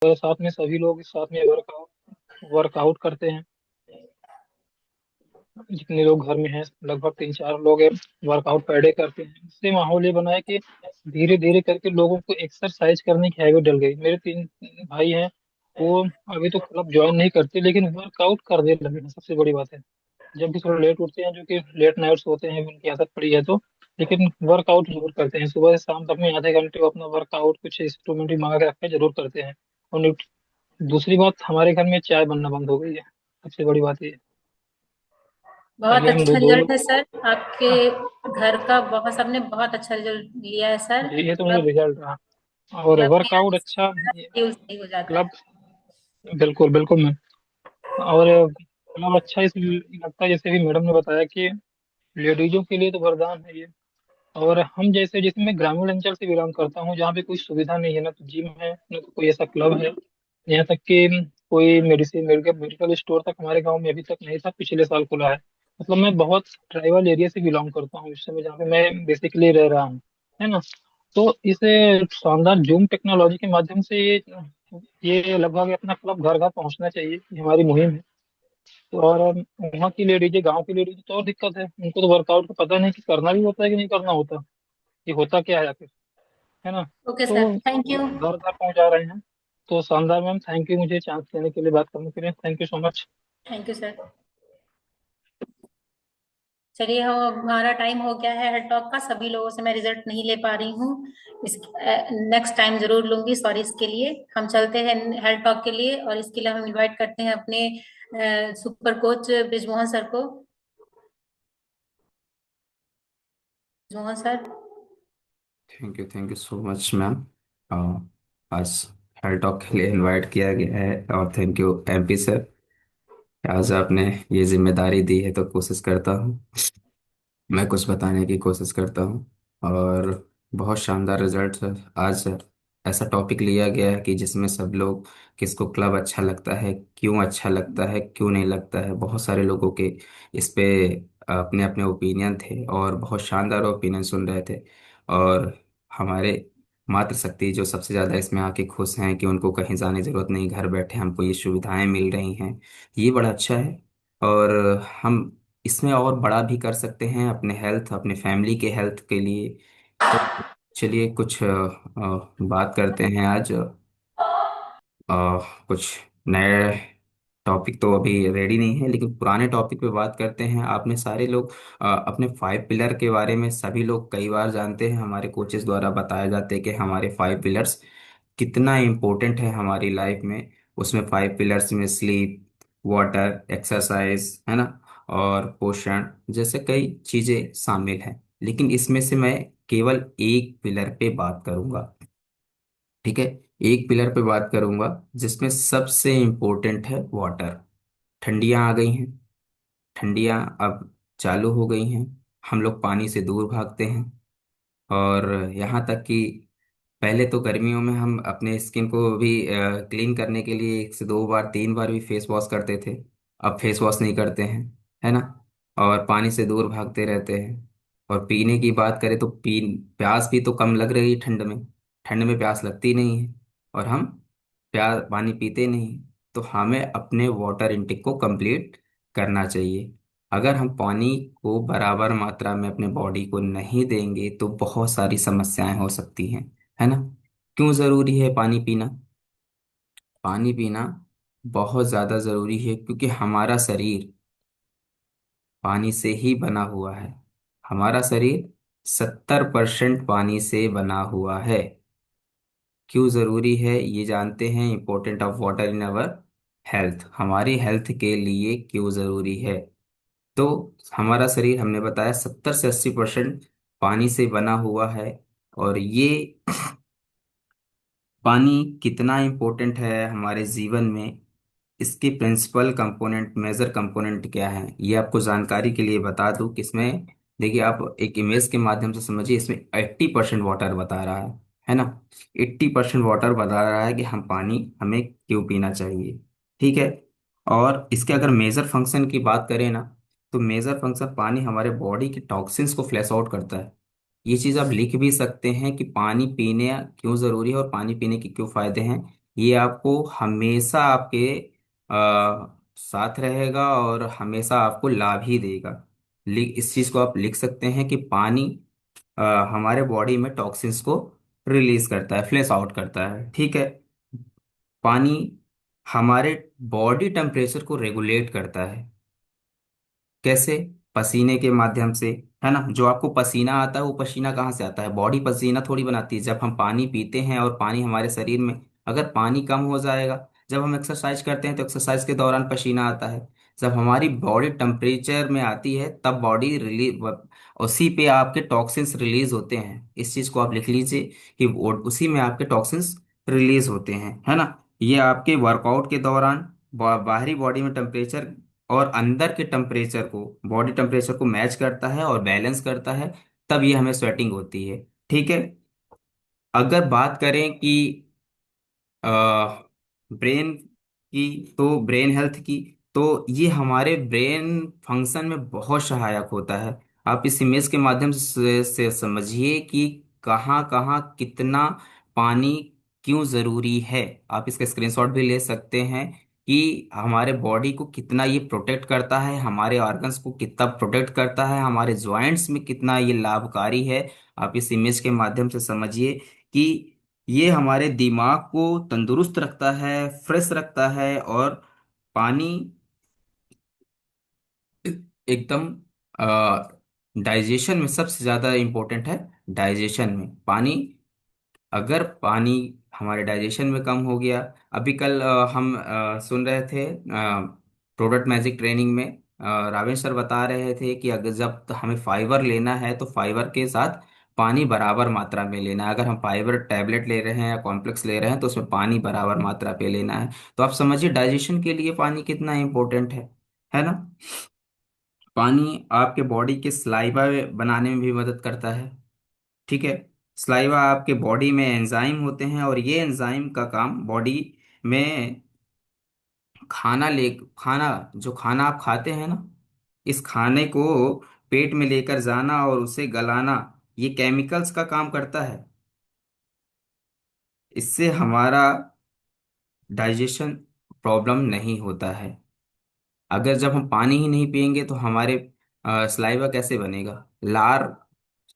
और साथ में सभी लोग साथ में वर्कआउट करते हैं। जितने लोग घर में हैं लगभग 3-4 लोग हैं, वर्कआउट पर डे करते हैं। इससे माहौल ये बना है कि धीरे धीरे करके लोगों को एक्सरसाइज करने की हैबिट डल गई। मेरे 3 भाई हैं, वो अभी तो क्लब ज्वाइन नहीं करते लेकिन वर्कआउट करने लगे हैं। सबसे बड़ी बात है, जब भी थोड़ा लेट उठते हैं, जो कि लेट नाइट्स होते हैं, उनकी आदत पड़ी है तो, लेकिन वर्कआउट जरूर करते हैं। सुबह से शाम तक में आधे घंटे वो अपना वर्कआउट कुछ इंस्ट्रूमेंट भी मंगा के रखते हैं, जरूर करते हैं। और दूसरी बात, हमारे घर में चाय बनना बंद हो गई है। सबसे बड़ी बात ये है। बहुत पहले हम दो अच्छा दो रिजल्ट लोग। है सर आपके घर का। बहुत सबने बहुत अच्छा रिजल्ट लिया है सर। ये तो मुझे क्लब रिजल्ट रहा। और क्लब में वर्कआउट आने से अच्छा। शेड्यूल सही हो जाता क्लब, है। बिल्कुल बिल्कुल मैम। और क्लब अच्छा इसलिए लगता है, जैसे भी मैडम ने बताया कि लेडीजों के लिए तो वरदान है ये। और हम जैसे, जिसमें मैं ग्रामीण अंचल से बिलोंग करता हूँ, जहाँ पे कोई सुविधा नहीं है, ना तो जिम है ना तो कोई ऐसा क्लब है। यहाँ तक कि कोई मेडिसिन मेडिकल मेडिकल स्टोर तक हमारे गांव में अभी तक नहीं था, पिछले साल खुला है। मतलब मैं बहुत ट्राइबल एरिया से बिलोंग करता हूँ इस समय, जहाँ पे मैं बेसिकली रह रहा हूँ, है ना। तो इस शानदार जूम टेक्नोलॉजी के माध्यम से ये लगभग अपना क्लब घर घर पहुंचना चाहिए, ये हमारी मुहिम है। तो और वहाँ की लेडीज, गांव की लेडीज तो और दिक्कत है, उनको तो वर्कआउट का पता नहीं कि करना भी होता है कि नहीं करना होता, कि होता क्या है आखिर, है ना। ओके तो सर, थैंक यू। घर घर पहुंचा रहे हैं। तो शानदार मैम, थैंक यू मुझे चांस देने के लिए, बात करने के लिए, thank you so much. Thank you sir. चलिए, हमारा टाइम हो गया है हेड टॉक का। सभी लोगों से मैं रिजल्ट नहीं ले पा रही हूँ। इस नेक्स्ट टाइम जरूर लूंगी, सॉरी इसके लिए। हम चलते हैं हेड टॉक के लिए, और इसके लिए हम इनवाइट करते हैं अपने सुपर कोच ब्रिजमोहन सर को। Brijmohan sir. Thank you so much ma'am. आज हेल्थ टॉक के लिए इनवाइट किया गया है, और थैंक यू एमपी सर। आज आपने ये जिम्मेदारी दी है तो कोशिश करता हूँ, मैं कुछ बताने की कोशिश करता हूँ। और बहुत शानदार रिजल्ट है आज। ऐसा टॉपिक लिया गया है कि जिसमें सब लोग, किसको क्लब अच्छा लगता है, क्यों अच्छा लगता है, क्यों नहीं लगता है, बहुत सारे लोगों के इस पे अपने अपने ओपिनियन थे, और बहुत शानदार ओपिनियन सुन रहे थे। और हमारे मातृशक्ति जो सबसे ज़्यादा इसमें आके खुश हैं कि उनको कहीं जाने की ज़रूरत नहीं, घर बैठे हमको ये सुविधाएं मिल रही हैं, ये बड़ा अच्छा है। और हम इसमें और बड़ा भी कर सकते हैं अपने हेल्थ, अपने फैमिली के हेल्थ के लिए। तो चलिए कुछ बात करते हैं आज। कुछ नए टॉपिक तो अभी रेडी नहीं है, लेकिन पुराने टॉपिक पे बात करते हैं। आपने सारे लोग अपने 5 पिलर के बारे में सभी लोग कई बार जानते हैं, हमारे कोचेस द्वारा बताया जाते हैं कि हमारे 5 पिलर्स कितना इम्पोर्टेंट है हमारी लाइफ में। उसमें 5 पिलर्स में स्लीप, वाटर, एक्सरसाइज, है ना, और पोषण जैसे कई चीजें शामिल हैं। लेकिन इसमें से मैं केवल एक पिलर पे बात करूंगा, ठीक है। एक पिलर पे बात करूंगा जिसमें सबसे इम्पोर्टेंट है वाटर। ठंडियां आ गई हैं, ठंडियां अब चालू हो गई हैं, हम लोग पानी से दूर भागते हैं। और यहाँ तक कि पहले तो गर्मियों में हम अपने स्किन को भी क्लीन करने के लिए 1 से 2 बार 3 बार भी फेस वॉश करते थे। अब फेस वॉश नहीं करते हैं, है ना, और पानी से दूर भागते रहते हैं। और पीने की बात करें तो प्यास भी तो कम लग रही है ठंड में, ठंड में प्यास लगती नहीं है, और हम प्यास पानी पीते नहीं। तो हमें अपने वाटर इनटेक को कंप्लीट करना चाहिए। अगर हम पानी को बराबर मात्रा में अपने बॉडी को नहीं देंगे तो बहुत सारी समस्याएं हो सकती हैं, है ना। क्यों जरूरी है पानी पीना? पानी पीना बहुत ज्यादा जरूरी है क्योंकि हमारा शरीर पानी से ही बना हुआ है। हमारा शरीर 70% पानी से बना हुआ है। क्यों जरूरी है ये जानते हैं, important of water in our health, हमारी हेल्थ के लिए क्यों जरूरी है। तो हमारा शरीर हमने बताया 70 से 80% पानी से बना हुआ है। और ये पानी कितना इम्पोर्टेंट है हमारे जीवन में, इसके प्रिंसिपल कंपोनेंट, मेजर कंपोनेंट क्या है, ये आपको जानकारी के लिए बता दूं कि इसमें देखिए, आप एक इमेज के माध्यम से समझिए। इसमें 80% वाटर बता रहा है ना। 80% वाटर बता रहा है कि हम पानी हमें क्यों पीना चाहिए, ठीक है। और इसके अगर मेजर फंक्शन की बात करें ना, तो मेजर फंक्शन, पानी हमारे बॉडी के टॉक्सिन्स को फ्लैश आउट करता है। ये चीज आप लिख भी सकते हैं कि पानी पीने क्यों जरूरी है और पानी पीने के क्यों फायदे हैं। ये आपको हमेशा आपके साथ रहेगा और हमेशा आपको लाभ ही देगा। इस चीज को आप लिख सकते हैं कि पानी अ, हमारे बॉडी में टॉक्सिन्स को रिलीज करता है, फ्लैश आउट करता है। ठीक है। पानी हमारे बॉडी टेम्परेचर को रेगुलेट करता है। कैसे? पसीने के माध्यम से, है ना। जो आपको पसीना आता है वो पसीना कहाँ से आता है? बॉडी पसीना थोड़ी बनाती है। जब हम पानी पीते हैं और पानी हमारे शरीर में, अगर पानी कम हो जाएगा, जब हम एक्सरसाइज करते हैं तो एक्सरसाइज के दौरान पसीना आता है। जब हमारी बॉडी टेम्परेचर में आती है तब बॉडी रिलीज, उसी पे आपके टॉक्सिन्स रिलीज होते हैं। इस चीज को आप लिख लीजिए कि उसी में आपके टॉक्सिन्स रिलीज होते हैं, है ना। ये आपके वर्कआउट के दौरान बाहरी बॉडी में टेम्परेचर और अंदर के टेम्परेचर को, बॉडी टेम्परेचर को मैच करता है और बैलेंस करता है, तब ये हमें स्वेटिंग होती है। ठीक है। अगर बात करें कि ब्रेन की, तो ब्रेन हेल्थ की, तो ये हमारे ब्रेन फंक्शन में बहुत सहायक होता है। आप इस इमेज के माध्यम से समझिए कि कहाँ कहाँ कितना पानी क्यों जरूरी है। आप इसका स्क्रीनशॉट भी ले सकते हैं कि हमारे बॉडी को कितना ये प्रोटेक्ट करता है, हमारे ऑर्गन्स को कितना प्रोटेक्ट करता है, हमारे जॉइंट्स में कितना ये लाभकारी है। आप इस इमेज के माध्यम से समझिए कि ये हमारे दिमाग को तंदुरुस्त रखता है, फ्रेश रखता है। और पानी एकदम डाइजेशन में सबसे ज़्यादा इम्पोर्टेंट है। डाइजेशन में पानी, अगर पानी हमारे डाइजेशन में कम हो गया। अभी कल हम सुन रहे थे प्रोडक्ट मैजिक ट्रेनिंग में, रावेश सर बता रहे थे कि अगर जब हमें फाइबर लेना है तो फाइबर के साथ पानी बराबर मात्रा में लेना है। अगर हम फाइबर टैबलेट ले रहे हैं या कॉम्प्लेक्स ले रहे हैं तो उसमें पानी बराबर मात्रा पे लेना है। तो आप समझिए डाइजेशन के लिए पानी कितना इम्पोर्टेंट है ना। पानी आपके बॉडी के स्लाइवा बनाने में भी मदद करता है। ठीक है। स्लाइवा आपके बॉडी में एंजाइम होते हैं और ये एंजाइम का काम बॉडी में खाना, जो खाना आप खाते हैं ना, इस खाने को पेट में लेकर जाना और उसे गलाना, ये केमिकल्स का काम करता है। इससे हमारा डाइजेशन प्रॉब्लम नहीं होता है। अगर जब हम पानी ही नहीं पियेंगे तो हमारे सलाइवा कैसे बनेगा, लार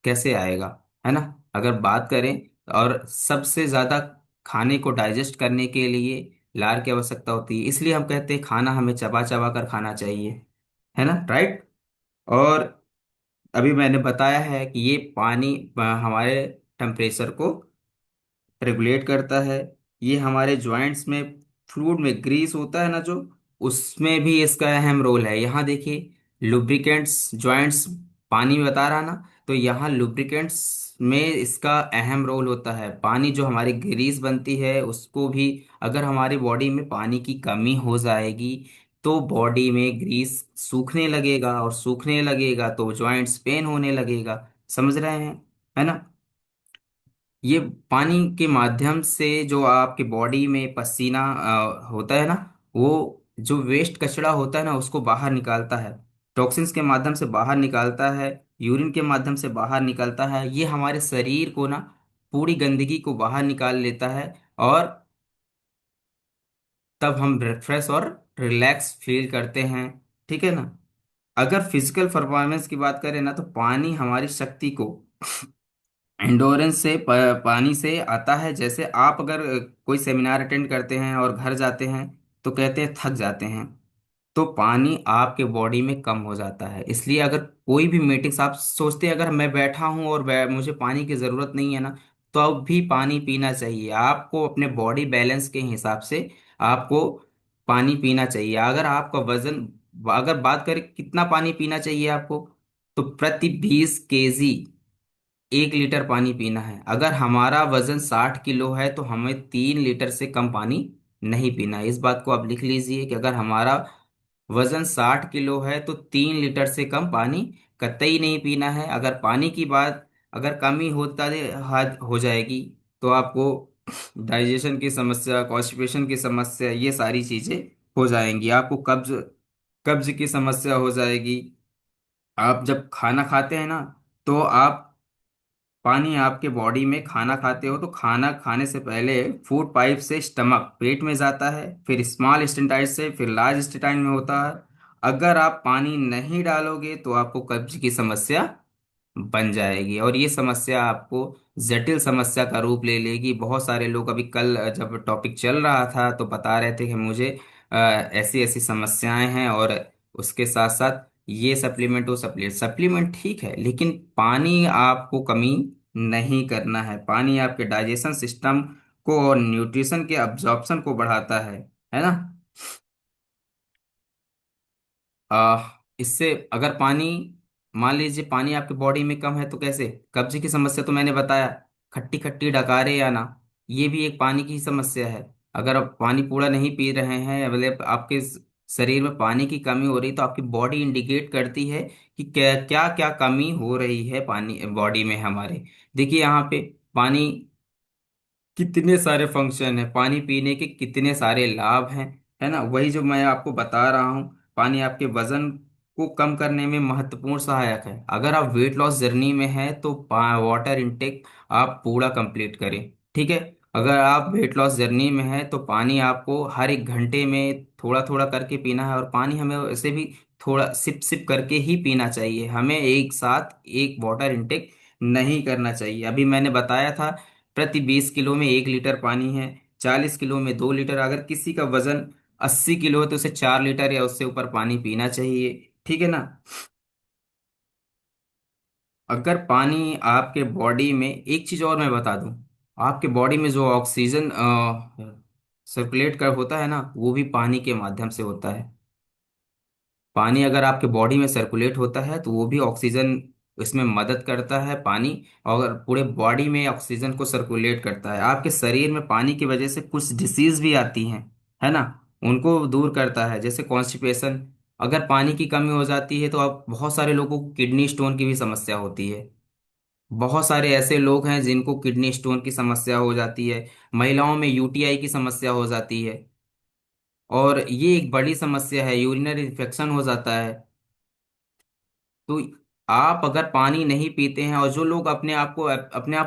कैसे आएगा, है ना। अगर बात करें, और सबसे ज्यादा खाने को डाइजेस्ट करने के लिए लार की आवश्यकता होती है, इसलिए हम कहते हैं खाना हमें चबा चबा कर खाना चाहिए, है ना, राइट। और अभी मैंने बताया है कि ये पानी हमारे टेम्परेचर को रेगुलेट करता है। ये हमारे जॉइंट्स में, फ्लूइड में ग्रीस होता है ना जो, उसमें भी इसका अहम रोल है। यहाँ देखिए, लुब्रिकेंट्स जॉइंट्स, पानी में बता रहा ना, तो यहाँ लुब्रिकेंट्स में इसका अहम रोल होता है। पानी जो हमारी ग्रीस बनती है उसको भी, अगर हमारी बॉडी में पानी की कमी हो जाएगी तो बॉडी में ग्रीस सूखने लगेगा, और सूखने लगेगा तो जॉइंट्स पेन होने लगेगा। समझ रहे हैं, है ना। ये पानी के माध्यम से जो आपके बॉडी में पसीना होता है ना, वो जो वेस्ट कचरा होता है ना उसको बाहर निकालता है, टॉक्सिन्स के माध्यम से बाहर निकालता है, यूरिन के माध्यम से बाहर निकलता है। ये हमारे शरीर को ना पूरी गंदगी को बाहर निकाल लेता है, और तब हम फ्रेश और रिलैक्स फील करते हैं। ठीक है ना। अगर फिजिकल परफॉर्मेंस की बात करें ना, तो पानी हमारी शक्ति को, इंडोरेंस से पानी से आता है। जैसे आप अगर कोई सेमिनार अटेंड करते हैं और घर जाते हैं तो कहते हैं थक जाते हैं, तो पानी आपके बॉडी में कम हो जाता है। इसलिए अगर कोई भी मीटिंग्स, आप सोचते हैं अगर मैं बैठा हूं और मुझे पानी की ज़रूरत नहीं है ना, तो अब भी पानी पीना चाहिए आपको। अपने बॉडी बैलेंस के हिसाब से आपको पानी पीना चाहिए। अगर आपका वजन, अगर बात करें कितना पानी पीना चाहिए आपको, तो प्रति 20 केजी 1 लीटर पानी पीना है। अगर हमारा वजन 60 किलो है तो हमें 3 लीटर से कम पानी नहीं पीना है। इस बात को आप लिख लीजिए कि अगर हमारा वजन 60 किलो है तो 3 लीटर से कम पानी कतई नहीं पीना है। अगर पानी की बात, अगर कमी होता हद हो जाएगी तो आपको डाइजेशन की समस्या, कॉन्स्टिपेशन की समस्या, ये सारी चीजें हो जाएंगी। आपको कब्ज कब्ज की समस्या हो जाएगी। आप जब खाना खाते हैं ना, तो आप पानी आपके बॉडी में, खाना खाते हो तो खाना खाने से पहले फूड पाइप से स्टमक पेट में जाता है, फिर स्मॉल इंटेस्टाइन से फिर लार्ज इंटेस्टाइन में होता है। अगर आप पानी नहीं डालोगे तो आपको कब्ज की समस्या बन जाएगी, और ये समस्या आपको जटिल समस्या का रूप ले लेगी। बहुत सारे लोग अभी कल जब टॉपिक चल रहा था तो बता रहे थे कि मुझे ऐसी ऐसी समस्याएं हैं, और उसके साथ साथ ये सप्लीमेंट वो सप्लीमेंट सप्लीमेंट ठीक है, लेकिन पानी आपको कमी नहीं करना है। पानी आपके डाइजेशन सिस्टम को और न्यूट्रिशन के अब्जॉर्प्शन को बढ़ाता है ना। इससे अगर पानी, मान लीजिए पानी आपके बॉडी में कम है तो कैसे, कब्ज की समस्या तो मैंने बताया, खट्टी खट्टी डकारे आना, ये भी एक पानी की समस्या है। अगर आप पानी पूरा नहीं पी रहे हैं, मतलब आपके शरीर में पानी की कमी हो रही, तो आपकी बॉडी इंडिकेट करती है कि क्या क्या क्या कमी हो रही है पानी बॉडी में हमारे। देखिए यहाँ पे पानी कितने सारे फंक्शन है, पानी पीने के कितने सारे लाभ हैं, है ना। वही जो मैं आपको बता रहा हूँ, पानी आपके वजन को कम करने में महत्वपूर्ण सहायक है। अगर आप वेट लॉस जर्नी में हैं तो वाटर इनटेक आप पूरा कंप्लीट करें, ठीक है। अगर आप वेट लॉस जर्नी में हैं तो पानी आपको हर एक घंटे में थोड़ा थोड़ा करके पीना है, और पानी हमें वैसे भी थोड़ा सिप सिप करके ही पीना चाहिए, हमें एक साथ एक वाटर इनटेक नहीं करना चाहिए। अभी मैंने बताया था प्रति 20 किलो में 1 लीटर पानी है, 40 किलो में 2 लीटर। अगर किसी का वजन 80 किलो है तो उसे 4 लीटर या उससे ऊपर पानी पीना चाहिए, ठीक है ना। अगर पानी आपके बॉडी में, एक चीज और मैं बता दूं, आपके बॉडी में जो ऑक्सीजन सर्कुलेट कर होता है ना, वो भी पानी के माध्यम से होता है। पानी अगर आपके बॉडी में सर्कुलेट होता है तो वो भी ऑक्सीजन, इसमें मदद करता है पानी। और पूरे बॉडी में ऑक्सीजन को सर्कुलेट करता है। आपके शरीर में पानी की वजह से कुछ डिसीज भी आती हैं, है ना, उनको दूर करता है, जैसे कॉन्स्टिपेशन। अगर पानी की कमी हो जाती है तो आप, बहुत सारे लोगों को किडनी स्टोन की भी समस्या होती है। बहुत सारे ऐसे लोग हैं जिनको किडनी स्टोन की समस्या हो जाती है। महिलाओं में यूटीआई की समस्या हो जाती है, और ये एक बड़ी समस्या है, यूरिनरी इन्फेक्शन हो जाता है। तो आप अगर पानी नहीं पीते हैं, और जो लोग अपने आप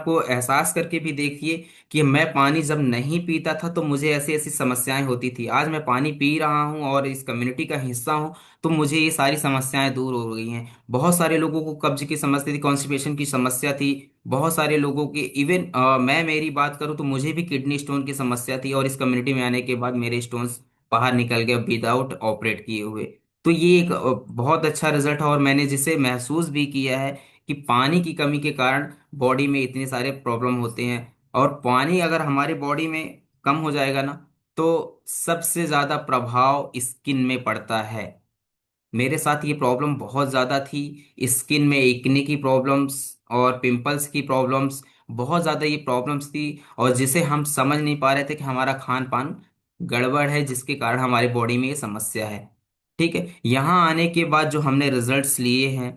को एहसास करके भी देखिए कि मैं पानी जब नहीं पीता था तो मुझे ऐसी ऐसी समस्याएं होती थी, आज मैं पानी पी रहा हूं और इस कम्युनिटी का हिस्सा हूं तो मुझे ये सारी समस्याएं दूर हो गई हैं। बहुत सारे लोगों को कब्ज की समस्या थी, कॉन्स्टिपेशन की समस्या थी। बहुत सारे लोगों की, इवन मैं मेरी बात करूं तो मुझे भी किडनी स्टोन की समस्या थी, और इस कम्युनिटी में आने के बाद मेरे स्टोन्स बाहर निकल गए विदाउट ऑपरेट किए हुए। तो ये एक बहुत अच्छा रिजल्ट है, और मैंने जिसे महसूस भी किया है कि पानी की कमी के कारण बॉडी में इतने सारे प्रॉब्लम होते हैं। और पानी अगर हमारे बॉडी में कम हो जाएगा ना, तो सबसे ज्यादा प्रभाव स्किन में पड़ता है। मेरे साथ ये प्रॉब्लम बहुत ज्यादा थी, स्किन में एक्ने की प्रॉब्लम्स और पिंपल्स की प्रॉब्लम्स, बहुत ज्यादा ये प्रॉब्लम्स थी। और जिसे हम समझ नहीं पा रहे थे कि हमारा खान पान गड़बड़ है, जिसके कारण हमारी बॉडी में ये समस्या है। ठीक है, यहाँ आने के बाद जो हमने रिजल्ट्स लिए हैं,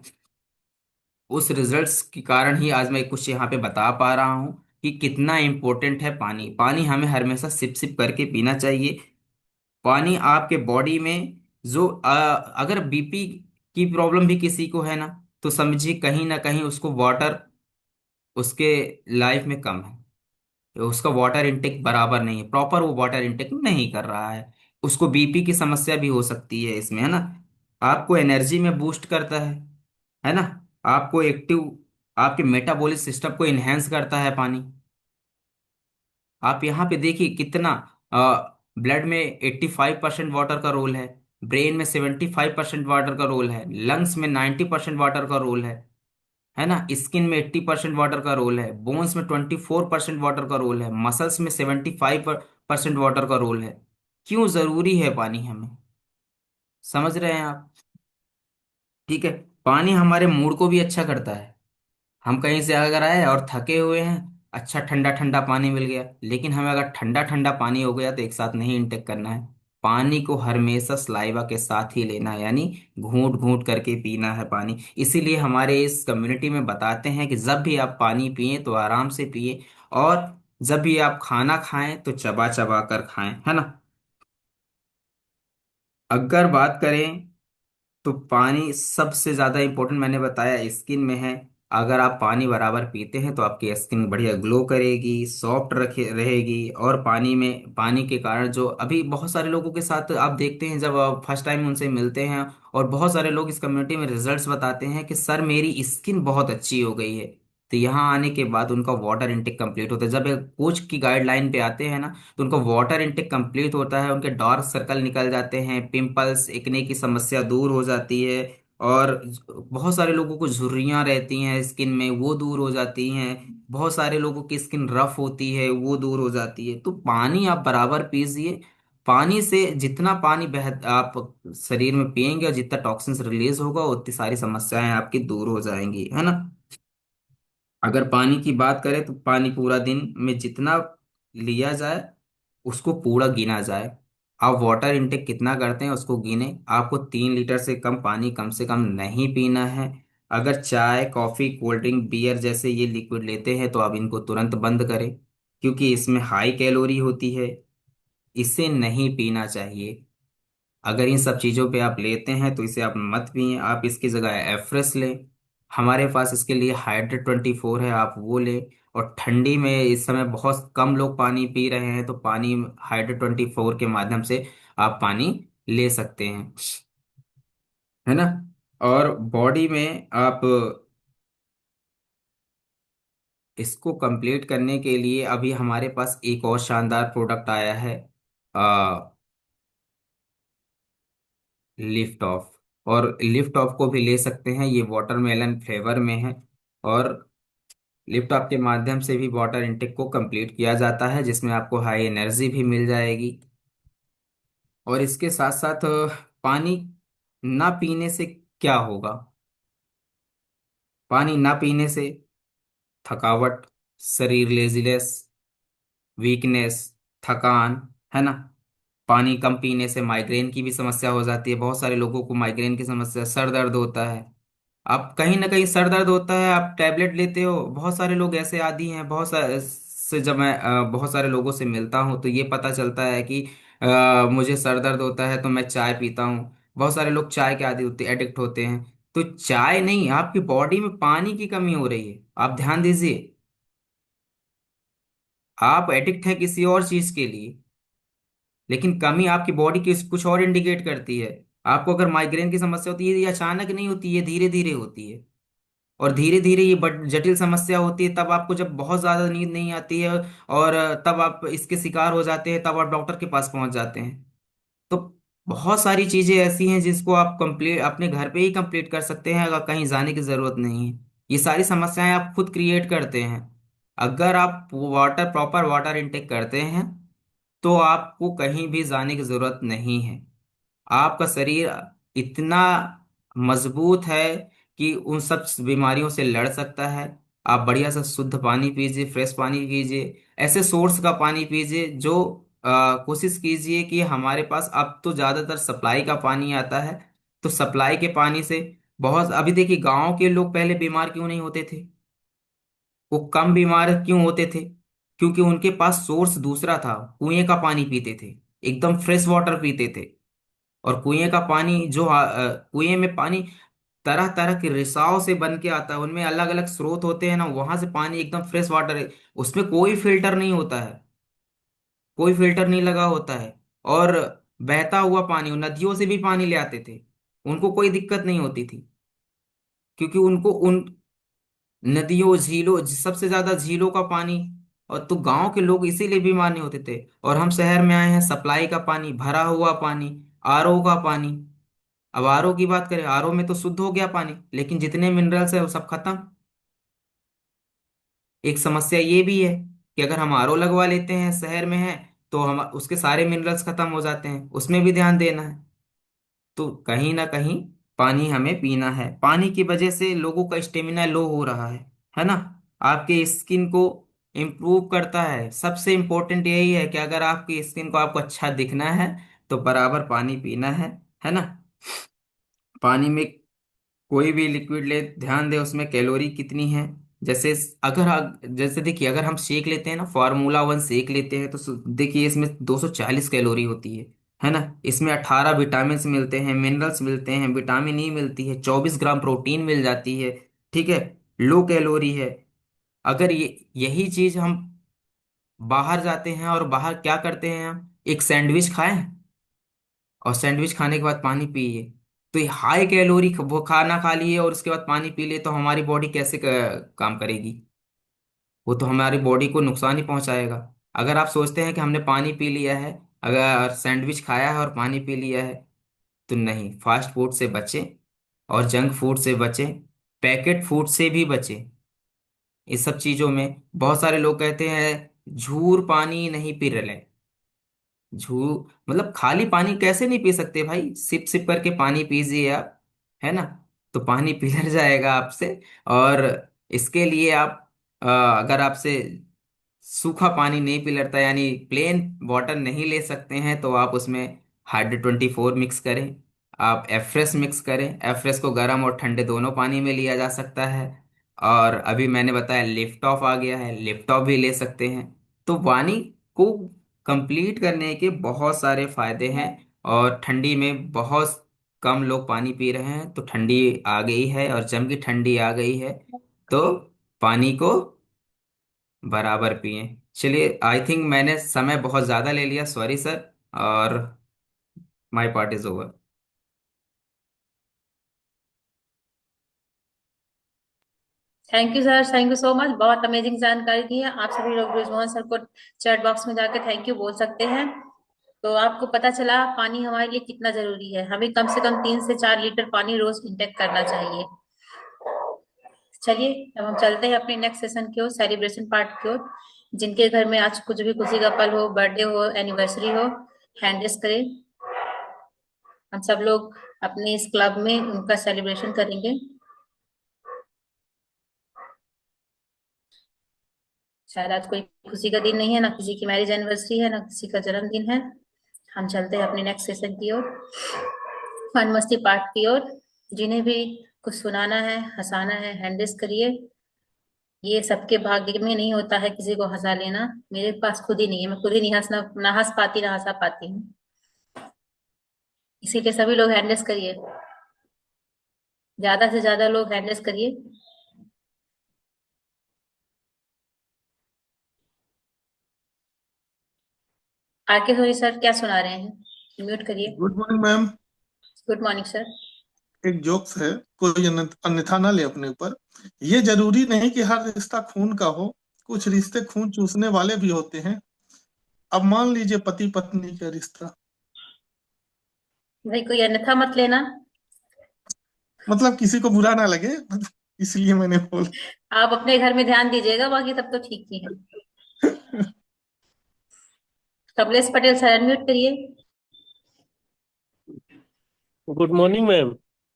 उस रिजल्ट्स के कारण ही आज मैं कुछ यहाँ पे बता पा रहा हूँ कि कितना इम्पोर्टेंट है पानी। पानी हमें हमेशा सिप सिप करके पीना चाहिए। पानी आपके बॉडी में जो अगर बीपी की प्रॉब्लम भी किसी को है ना, तो समझिए कहीं ना कहीं उसको वाटर, उसके लाइफ में कम है, उसका वाटर इनटेक बराबर नहीं है, प्रॉपर वो वाटर इनटेक नहीं कर रहा है। उसको बीपी की समस्या भी हो सकती है इसमें, है ना। आपको एनर्जी में बूस्ट करता है ना, आपको एक्टिव, आपके मेटाबॉलिक सिस्टम को इनहेंस करता है पानी। आप यहाँ पे देखिए कितना, ब्लड में 85% वाटर का रोल है, ब्रेन में 75% वाटर का रोल है, लंग्स में 90% वाटर का रोल है ना, स्किन में 80% वाटर का रोल है, बोन्स में 24% वाटर का रोल है, मसल्स में 75% वाटर का रोल है। क्यों जरूरी है पानी हमें, समझ रहे हैं आप। ठीक है, पानी हमारे मूड को भी अच्छा करता है। हम कहीं से अगर आए और थके हुए हैं, अच्छा ठंडा ठंडा पानी मिल गया, लेकिन हमें अगर ठंडा ठंडा पानी हो गया तो एक साथ नहीं इंटेक करना है। पानी को हमेशा सलाइवा के साथ ही लेना है, यानी घूंट घूंट करके पीना है पानी। इसीलिए हमारे इस कम्युनिटी में बताते हैं कि जब भी आप पानी पिए तो आराम से पिए, और जब भी आप खाना खाएं तो चबा चबा कर खाएं, है ना। अगर बात करें तो पानी सबसे ज्यादा इंपॉर्टेंट मैंने बताया स्किन में है, अगर आप पानी बराबर पीते हैं तो आपकी स्किन बढ़िया ग्लो करेगी, सॉफ्ट रखे रहेगी। और पानी के कारण जो अभी बहुत सारे लोगों के साथ आप देखते हैं, जब आप फर्स्ट टाइम उनसे मिलते हैं, और बहुत सारे लोग इस कम्युनिटी में रिजल्ट्स बताते हैं कि सर मेरी स्किन बहुत अच्छी हो गई है। तो यहाँ आने के बाद उनका वाटर इनटेक कंप्लीट होता है। जब एक कोच की गाइडलाइन पे आते हैं ना, तो उनका वाटर इनटेक कंप्लीट होता है, उनके डार्क सर्कल निकल जाते हैं, पिंपल्स एक्ने की समस्या दूर हो जाती है। और बहुत सारे लोगों को झुर्रियां रहती हैं स्किन में, वो दूर हो जाती हैं। बहुत सारे लोगों की स्किन रफ होती है, वो दूर हो जाती है। तो पानी आप बराबर पीजिए। पानी से जितना पानी आप शरीर में पिएंगे और जितना टॉक्सिन्स रिलीज होगा, उतनी सारी समस्याएं आपकी दूर हो जाएंगी, है ना। अगर पानी की बात करें तो पानी पूरा दिन में जितना लिया जाए उसको पूरा गिना जाए। आप वाटर इनटेक कितना करते हैं उसको गिने। आपको 3 लीटर से कम नहीं पीना है। अगर चाय, कॉफी, कोल्ड ड्रिंक, बियर जैसे ये लिक्विड लेते हैं तो आप इनको तुरंत बंद करें, क्योंकि इसमें हाई कैलोरी होती है। इसे नहीं पीना चाहिए। अगर इन सब चीज़ों पे आप लेते हैं तो इसे आप मत पिए। आप इसकी जगह एफ्रेस लें। हमारे पास इसके लिए हाइड्रेट 24 है, आप वो लें। और ठंडी में इस समय बहुत कम लोग पानी पी रहे हैं, तो पानी हाइड्रेट 24 के माध्यम से आप पानी ले सकते हैं, है ना। और बॉडी में आप इसको कंप्लीट करने के लिए अभी हमारे पास एक और शानदार प्रोडक्ट आया है, लिफ्ट ऑफ। और लिफ्ट ऑफ को भी ले सकते हैं, ये वाटरमेलन फ्लेवर में है। और लिफ्ट ऑफ के माध्यम से भी वाटर इनटेक को कंप्लीट किया जाता है, जिसमें आपको हाई एनर्जी भी मिल जाएगी। और इसके साथ साथ पानी ना पीने से क्या होगा। पानी ना पीने से थकावट, शरीर लेजीनेस, वीकनेस, थकान, है ना। पानी कम पीने से माइग्रेन की भी समस्या हो जाती है। बहुत सारे लोगों को माइग्रेन की समस्या, सर दर्द होता है। आप कहीं ना कहीं सर दर्द होता है, आप टैबलेट लेते हो। बहुत सारे लोग ऐसे आदी हैं, बहुत सारे से जब मैं बहुत सारे लोगों से मिलता हूँ तो ये पता चलता है कि मुझे सर दर्द होता है तो मैं चाय पीता हूँ। बहुत सारे लोग चाय के आदी होते, एडिक्ट होते हैं। तो चाय नहीं, आपकी बॉडी में पानी की कमी हो रही है, आप ध्यान दीजिए। आप एडिक्ट हैं किसी और चीज के लिए, लेकिन कमी आपकी बॉडी की कुछ और इंडिकेट करती है। आपको अगर माइग्रेन की समस्या होती है, ये अचानक नहीं होती, ये धीरे धीरे होती है। और धीरे धीरे ये बड़ जटिल समस्या होती है तब आपको, जब बहुत ज्यादा नींद नहीं आती है और तब आप इसके शिकार हो जाते हैं, तब आप डॉक्टर के पास पहुंच जाते हैं। तो बहुत सारी चीजें ऐसी हैं जिसको आप कंप्लीट अपने घर पे ही कंप्लीट कर सकते हैं, अगर कहीं जाने की जरूरत नहीं है। ये सारी समस्याएं आप खुद क्रिएट करते हैं। अगर आप वाटर प्रॉपर वाटर इनटेक करते हैं तो आपको कहीं भी जाने की जरूरत नहीं है। आपका शरीर इतना मजबूत है कि उन सब बीमारियों से लड़ सकता है। आप बढ़िया से शुद्ध पानी पीजिए, फ्रेश पानी पीजिए, ऐसे सोर्स का पानी पीजिए जो कोशिश कीजिए कि हमारे पास अब तो ज्यादातर सप्लाई का पानी आता है। तो सप्लाई के पानी से बहुत, अभी देखिए गांव के लोग पहले बीमार क्यों नहीं होते थे, वो कम बीमार क्यों होते थे, क्योंकि उनके पास सोर्स दूसरा था। कुएं का पानी पीते थे, एकदम फ्रेश वाटर पीते थे। और कुएं का पानी जो कुएं में पानी तरह तरह के रिसाव से बन के आता है, उनमें अलग अलग स्रोत होते हैं ना, वहां से पानी एकदम फ्रेश वाटर है। उसमें कोई फिल्टर नहीं होता है, कोई फिल्टर नहीं लगा होता है। और बहता हुआ पानी, वो नदियों से भी पानी ले आते थे, उनको कोई दिक्कत नहीं होती थी, क्योंकि उनको उन नदियों, झीलों, सबसे ज्यादा झीलों का पानी। और तो गांव के लोग इसीलिए बीमार नहीं होते थे। और हम शहर में आए हैं, सप्लाई का पानी, भरा हुआ पानी, आरओ का पानी। अब आरओ की बात करें, आरओ में तो शुद्ध हो गया पानी, लेकिन जितने मिनरल्स है वो सब खत्म। एक समस्या ये भी है कि अगर हम आरओ लगवा लेते हैं, शहर में है, तो हम उसके सारे मिनरल्स खत्म हो जाते हैं, उसमें भी ध्यान देना है। तो कहीं ना कहीं पानी हमें पीना है। पानी की वजह से लोगों का स्टेमिना लो हो रहा है ना। आपके स्किन को इम्प्रूव करता है। सबसे इम्पोर्टेंट यही है कि अगर आपकी स्किन को, आपको अच्छा दिखना है तो बराबर पानी पीना है ना। पानी में कोई भी लिक्विड ले, ध्यान दे उसमें कैलोरी कितनी है। जैसे जैसे देखिए, अगर हम शेक लेते हैं ना, फार्मूला 1 शेक लेते हैं, तो देखिए इसमें 240 कैलोरी होती है ना। इसमें 18 विटामिन मिलते हैं, मिनरल्स मिलते हैं, विटामिन ई मिलती है, 24 ग्राम प्रोटीन मिल जाती है, ठीक है। लो कैलोरी है। अगर ये यही चीज हम बाहर जाते हैं और बाहर क्या करते हैं, हम एक सैंडविच खाएं और सैंडविच खाने के बाद पानी पिए, तो ये हाई कैलोरी वो खाना खा लिए और उसके बाद पानी पी लिए, तो हमारी बॉडी कैसे काम करेगी? वो तो हमारी बॉडी को नुकसान ही पहुंचाएगा। अगर आप सोचते हैं कि हमने पानी पी लिया है, अगर सैंडविच खाया है और पानी पी लिया है, तो नहीं, फास्ट फूड से बचें और जंक फूड से बचें, पैकेट फूड से भी बचें। इस सब चीजों में बहुत सारे लोग कहते हैं झूर पानी नहीं पी रहे। झू मतलब खाली पानी कैसे नहीं पी सकते भाई, सिप सिप करके पानी पीजिए आप, है ना? तो पानी पिघल जाएगा आपसे। और इसके लिए आप अगर आपसे सूखा पानी नहीं पिलरता, यानी प्लेन वाटर नहीं ले सकते हैं, तो आप उसमें हाइड्रो 24 मिक्स करें। आप एफ्रेस मिक्स करें, एफ्रेस को गर्म और ठंडे दोनों पानी में लिया जा सकता है। और अभी मैंने बताया लिफ्ट ऑफ आ गया है, लिफ्ट ऑफ भी ले सकते हैं। तो पानी को कंप्लीट करने के बहुत सारे फायदे हैं। और ठंडी में बहुत कम लोग पानी पी रहे हैं, तो ठंडी आ गई है और जम की ठंडी आ गई है, तो पानी को बराबर पिए। चलिए, आई थिंक मैंने समय बहुत ज्यादा ले लिया, सॉरी सर। और my part is over. Thank you sir, thank you so much, बहुत अमेजिंग जानकारी दी है। आप सभी लोग ब्रिजमोहन सर को चैट बॉक्स में जाकर थैंक यू बोल सकते हैं। तो आपको पता चला पानी हमारे लिए कितना जरूरी है। हमें कम से कम 3 से 4 लीटर पानी रोज इंटेक करना चाहिए। चलिए अब हम चलते हैं अपने नेक्स्ट सेशन की ओर, सेलिब्रेशन पार्ट की ओर। जिनके घर में आज कुछ भी खुशी का पल हो, बर्थडे हो, एनिवर्सरी हो, हैंड रेस करें। हम सब लोग अपने इस क्लब में उनका सेलिब्रेशन करेंगे। शायद आज कोई खुशी का दिन नहीं है, ना किसी की मैरिज एनिवर्सरी है, ना किसी का जन्मदिन है। हम चलते हैं अपने नेक्स्ट सेशन की ओर, फन मस्ती पार्ट की ओर। जिन्हें भी कुछ सुनाना है, हंसाना है, हैंड रेस करिए। ये सबके भाग्य में नहीं होता है किसी को हंसा लेना। मेरे पास खुद ही नहीं है, मैं खुद ही नहीं हंसना, ना हंस पाती ना हंसा पाती हूँ। इसीलिए सभी लोग हैंड रेस करिए, ज्यादा से ज्यादा लोग हैंड रेस करिए। आके सोई सर क्या सुना रहे हैं, म्यूट करिए। Good morning ma'am. Good morning sir. एक जोक्स है, कोई अन्यथा ना ले अपने ऊपर। ये जरूरी नहीं कि हर रिश्ता खून का हो, कुछ रिश्ते खून चूसने वाले भी होते हैं। अब मान लीजिए पति पत्नी का रिश्ता। भाई कोई अन्यथा मत लेना। मतलब किसी को बुरा ना लगे, इसलिए मैंने बोला। आप अपने घर में ध्यान दीजिएगा, बाकी सब तो ठीक ही है। कमलेश पटेल सर अनम्यूट करिए। Good morning ma'am.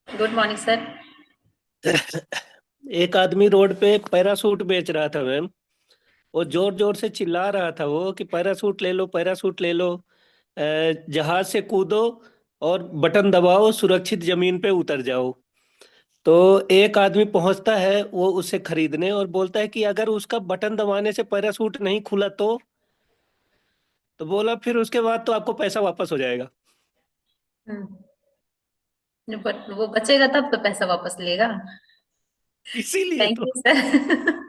Good morning sir. एक आदमी रोड पे पैरासूट बेच रहा था मैम। वो जोर जोर से चिल्ला रहा था वो कि पैरासूट ले लो, पैरासूट ले लो, जहाज से कूदो और बटन दबाओ, सुरक्षित जमीन पे उतर जाओ। तो एक आदमी पहुंचता है वो उसे खरीदने और बोलता है कि अगर उसका बटन दबाने से पैरासूट नहीं खुला तो बोला फिर उसके बाद तो आपको पैसा वापस हो जाएगा। बट वो बचेगा तब तो पैसा वापस लेगा। इसीलिए थैंक तो। You sir.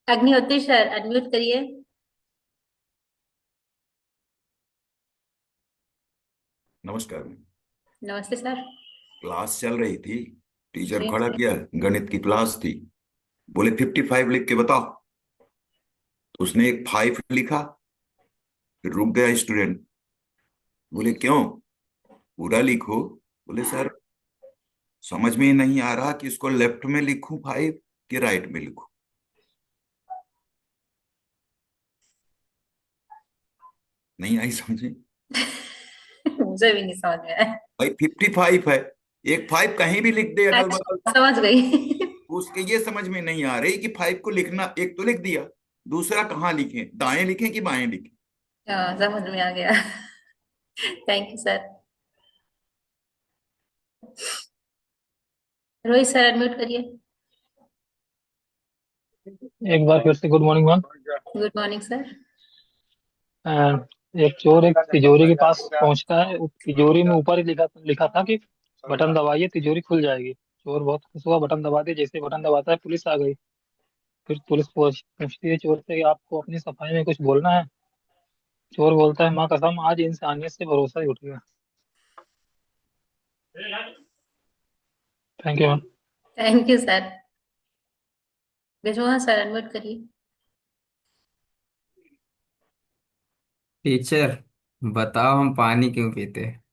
Agnihotri sir unmute करिए। नमस्कार। नमस्ते सर। क्लास चल रही थी, टीचर जी। खड़ा किया, गणित की क्लास थी, बोले 55 लिख के बताओ। तो उसने एक 5 लिखा, फिर रुक गया स्टूडेंट। बोले क्यों, पूरा लिखो। बोले सर, समझ में ही नहीं आ रहा कि इसको लेफ्ट में लिखूं 5 कि राइट में लिखूं। नहीं आई समझ में। मुझे भी नहीं समझ में आया। भाई 55 है, एक 5 कहीं भी लिख दे अगल बगल। अच्छा समझ गई। उसके ये समझ में नहीं आ रही कि 5 को लिखना, एक तो लिख दिया, दूसरा कहाँ लिखें, दाएं लिखें कि बाएं लिखें। हाँ समझ में आ गया। Thank you sir. Rohit sir unmute करिए। एक बार फिर से good morning ma'am. Good morning sir. एक चोर एक तिजोरी के पास पहुंचता है। उस तिजोरी में ऊपर ही लिखा लिखा था कि बटन दबाइए तिजोरी खुल जाएगी। चोर बहुत खुश हुआ, बटन दबा दिया। जैसे बटन दबाता है पुलिस आ गई। फिर पुलिस पूछती है चोर से कि आपको अपनी सफाई में कुछ बोलना है। चोर बोलता है, माँ कसम आज इंसानियत से भरोसा ही उठ गया। Thank you ma'am. Thank you sir. Brijmohan sir unmute करिए। टीचर बताओ हम पानी क्यों पीते हैं?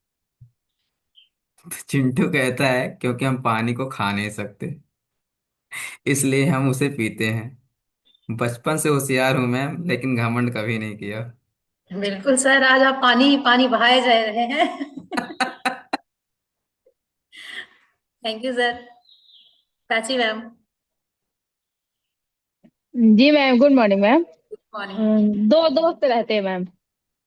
तो चिंटू कहता है क्योंकि हम पानी को खा नहीं सकते, इसलिए हम उसे पीते हैं। बचपन से होशियार हूं मैम, लेकिन घमंड कभी नहीं किया। बिल्कुल सर, आज आप पानी ही पानी बहाए जा रहे हैं। Thank you sir. Prachi ma'am. जी ma'am, good morning ma'am. Good morning. दो दोस्त रहते हैं मैम।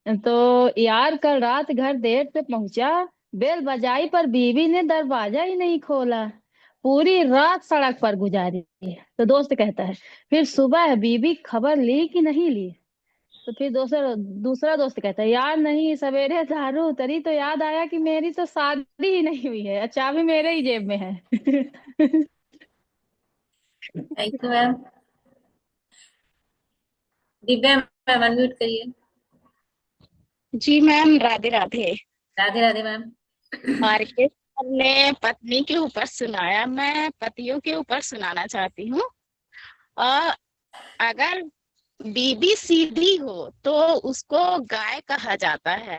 तो यार कल रात घर देर से पहुंचा, बेल बजाई पर बीवी ने दरवाजा ही नहीं खोला। पूरी रात सड़क पर गुजारी। तो दोस्त कहता है, फिर सुबह बीवी खबर ली कि नहीं ली? तो फिर दूसरा दूसरा दोस्त कहता है, यार नहीं, सवेरे दारू उतरी तो याद आया कि मेरी तो शादी ही नहीं हुई है, चाबी मेरे ही जेब में है। Thank you ma'am. Divya ma'am unmute करिए। जी ma'am, Radhe Radhe. Radhe Radhe ma'am. Market ने पत्नी के ऊपर सुनाया, मैं पतियों के ऊपर सुनाना चाहती हूँ। अ, अगर बीबी सीधी हो तो उसको गाय कहा जाता है,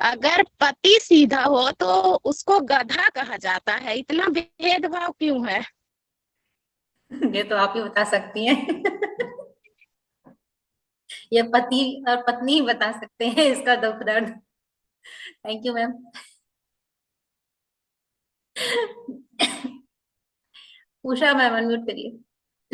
अगर पति सीधा हो तो उसको गधा कहा जाता है। इतना भेदभाव क्यों है? ये तो आप ही बता सकती हैं। ये पति और पत्नी ही बता सकते हैं इसका दुख दर्द। Thank you ma'am. Usha ma'am unmute करिए।